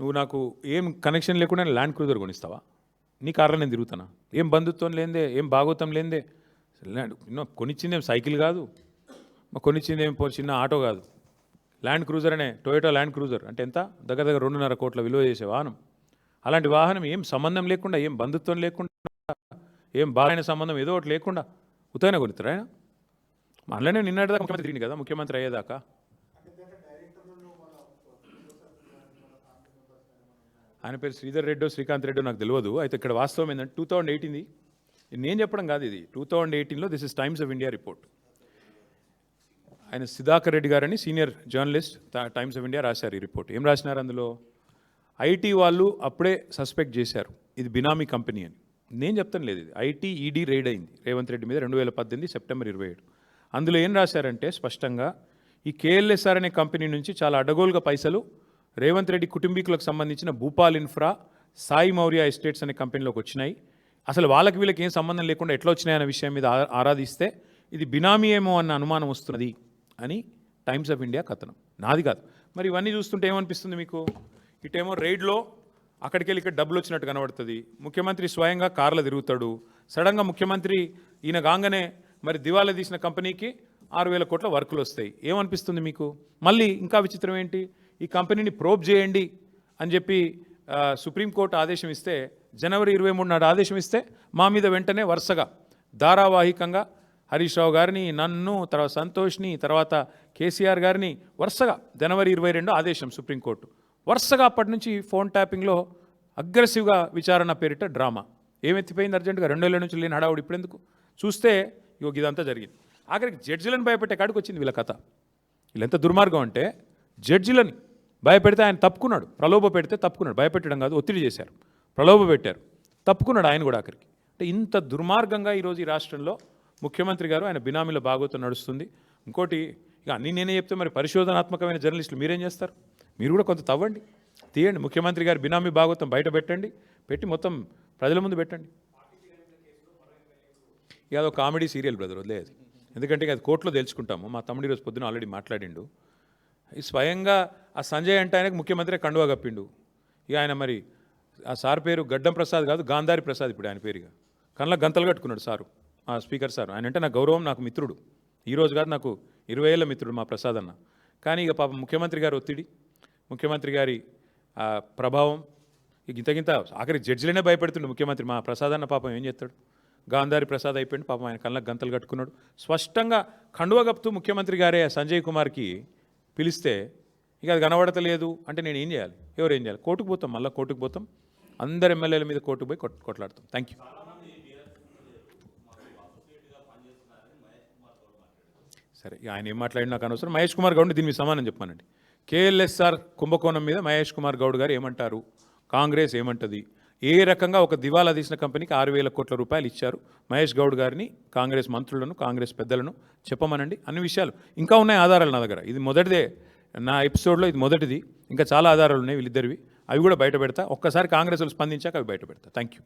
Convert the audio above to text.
నువ్వు నాకు ఏం కనెక్షన్ లేకుండా ల్యాండ్ క్రూజర్ కొనిస్తావా? నీ కార్లో నేను తిరుగుతానా? ఏం బంధుత్వం లేదే, ఏం భాగోత్వం లేదే. కొనిచ్చిందేం సైకిల్ కాదు, కొనిచ్చిందేం చిన్న ఆటో కాదు. ల్యాండ్ క్రూజర్ అనే టొయోటా ల్యాండ్ క్రూజర్ అంటే ఎంత? దగ్గర 2.5 కోట్ల విలువ చేసే వాహనం. అలాంటి వాహనం ఏం సంబంధం లేకుండా, ఏం బంధుత్వం లేకుండా, ఏం బాలైన సంబంధం ఏదో ఒకటి లేకుండా ఉత్తగానే కొనిస్తారా ఆయన? అందులోనే నిన్నటిదాకా ముఖ్యమంత్రి తిరిగింది కదా, ముఖ్యమంత్రి అయ్యేదాకా. ఆయన పేరు శ్రీధర్ రెడ్డో శ్రీకాంత్ రెడ్డో నాకు తెలియదు. అయితే ఇక్కడ వాస్తవం ఏంటంటే 2018 నేను చెప్పడం కాదు, ఇది 2018లో this is Times of India report. ఆయన సుధాకర్ రెడ్డి గారని senior journalist Times of India రాశారు ఈ రిపోర్ట్. ఏం రాసినారు అందులో? ఐటీ వాళ్ళు అప్పుడే సస్పెక్ట్ చేశారు ఇది బినామీ కంపెనీ అని. నేను చెప్తాను లేదు, ఇది ఐటీ ఈడీ రైడ్ అయింది రేవంత్ రెడ్డి మీద 2018 సెప్టెంబర్ 27. అందులో ఏం రాశారంటే స్పష్టంగా ఈ కేఎల్ఎస్ఆర్ అనే కంపెనీ నుంచి చాలా అడ్డగోలుగా పైసలు రేవంత్ రెడ్డి కుటుంబీకులకు సంబంధించిన భూపాల్ ఇన్ఫ్రా, సాయి మౌర్య ఎస్టేట్స్ అనే కంపెనీలోకి వచ్చినాయి. అసలు వాళ్ళకి వీళ్ళకి ఏం సంబంధం లేకుండా ఎట్లా వచ్చినాయనే విషయం మీద ఆరాధిస్తే ఇది బినామీ ఏమో అన్న అనుమానం వస్తున్నది అని టైమ్స్ ఆఫ్ ఇండియా కథనం, నాది కాదు. మరి ఇవన్నీ చూస్తుంటే ఏమనిపిస్తుంది మీకు? ఇటేమో రైడ్లో అక్కడికి వెళ్ళి ఇక్కడ డబ్బులు వచ్చినట్టు కనబడుతుంది. ముఖ్యమంత్రి స్వయంగా కార్లో తిరుగుతాడు. సడన్గా ముఖ్యమంత్రి ఈయన కాగానే మరి దివాలా తీసిన కంపెనీకి 6,000 కోట్ల వర్కులు వస్తాయి. ఏమనిపిస్తుంది మీకు? మళ్ళీ ఇంకా విచిత్రం ఏంటి, ఈ కంపెనీని ప్రోబ్ చేయండి అని చెప్పి సుప్రీంకోర్టు ఆదేశం ఇస్తే, జనవరి 23 నాడు ఆదేశం ఇస్తే మా మీద వెంటనే వరుసగా ధారావాహికంగా హరీష్ రావు గారిని, నన్ను, తర్వాత సంతోష్ని, తర్వాత కేసీఆర్ గారిని వరుసగా జనవరి 22 ఆదేశం సుప్రీంకోర్టు. వరుసగా అప్పటి నుంచి ఫోన్ ట్యాపింగ్లో అగ్రెసివ్గా విచారణ పేరిట డ్రామా. ఏమెత్తిపోయింది అర్జెంటుగా? 2 ఏళ్ళ నుంచి లేని హడావుడు ఇప్పుడు ఎందుకు? చూస్తే ఇదంతా జరిగింది. ఆఖరికి జడ్జిలను భయపెట్టే కాడికి వచ్చింది వీళ్ళ కథ. వీళ్ళెంత దుర్మార్గం అంటే జడ్జిలని భయపెడితే ఆయన తప్పుకున్నాడు, ప్రలోభ పెడితే తప్పుకున్నాడు. భయపెట్టడం కాదు, ఒత్తిడి చేశారు, ప్రలోభ పెట్టారు, తప్పుకున్నాడు ఆయన కూడా ఆఖరికి. అంటే ఇంత దుర్మార్గంగా ఈరోజు ఈ రాష్ట్రంలో ముఖ్యమంత్రి గారు ఆయన బినామీల భాగోతం నడుస్తుంది. ఇంకోటి, ఇక అన్నీ నేనే చెప్తే మరి పరిశోధనాత్మకమైన జర్నలిస్టులు మీరేం చేస్తారు? మీరు కూడా కొంత తవ్వండి, తీయండి. ముఖ్యమంత్రి గారు బినామీ భాగోతం బయట పెట్టండి, పెట్టి మొత్తం ప్రజల ముందు పెట్టండి. ఇక అదొక కామెడీ సీరియల్ బ్రదర్, వదిలేదు. ఎందుకంటే అది కోర్టులో తెలుసుకుంటాము. మా తమ్ముడు ఈరోజు పొద్దున ఆల్రెడీ మాట్లాడిండు. స్వయంగా ఆ సంజయ్ అంటే ఆయనకు ముఖ్యమంత్రి కండువా కప్పిండు. ఇక ఆయన మరి ఆ సార్ పేరు గడ్డం ప్రసాద్ కాదు, గాంధారి ప్రసాద్ ఇప్పుడు ఆయన పేరుగా. కళ్ళ గంతలు కట్టుకున్నాడు సారు, ఆ స్పీకర్ సార్. ఆయన అంటే నాకు గౌరవం, నాకు మిత్రుడు. ఈరోజు కాదు, నాకు 20 ఏళ్ళ మిత్రుడు మా ప్రసాద్ అన్న. కానీ ఇక పాపం ముఖ్యమంత్రి గారు ఒత్తిడి, ముఖ్యమంత్రి గారి ప్రభావం, ఇక ఇంతకింత ఆఖరి జడ్జిలనే భయపెడుతుండే ముఖ్యమంత్రి. మా ప్రసాద్ అన్న పాపం ఏం చేస్తాడు? గాంధారి ప్రసాద్ అయిపోయింది పాపం, ఆయన కళ్ళకు గంతలు కట్టుకున్నాడు. స్పష్టంగా కండువా కప్పుతూ ముఖ్యమంత్రి గారే సంజయ్ కుమార్కి పిలిస్తే ఇక అది కనబడతలేదు అంటే నేను ఏం చేయాలి? ఎవరు ఏం చేయాలి? కోర్టుకు పోతాం, మళ్ళీ కోర్టుకు పోతాం, అందరు ఎమ్మెల్యేల మీద కోర్టుకు పోయి కొట్లాడతాం. Thank you. సరే, ఆయన ఏం మాట్లాడినా నాకు అనవసరం. మహేష్ కుమార్ గౌడ్ని దీని మీద సమానం చెప్పానండి. కేఎల్ఎస్ఆర్ కుంభకోణం మీద మహేష్ కుమార్ గౌడ్ గారు ఏమంటారు, కాంగ్రెస్ ఏమంటుంది, ఏ రకంగా ఒక దివాలా తీసిన కంపెనీకి 6,000 కోట్ల రూపాయలు ఇచ్చారు, మహేష్ గౌడ్ గారిని, కాంగ్రెస్ మంత్రులను, కాంగ్రెస్ పెద్దలను చెప్పమనండి. అన్ని విషయాలు ఇంకా ఉన్నాయి, ఆధారాలు నా దగ్గర. ఇది మొదటిదే, నా ఎపిసోడ్లో ఇది మొదటిది. ఇంకా చాలా ఆధారాలు ఉన్నాయి వీళ్ళిద్దరివి, అవి కూడా బయట పెడతా. ఒక్కసారి కాంగ్రెస్ వాళ్ళు స్పందించాక అవి బయట పెడతా. Thank you.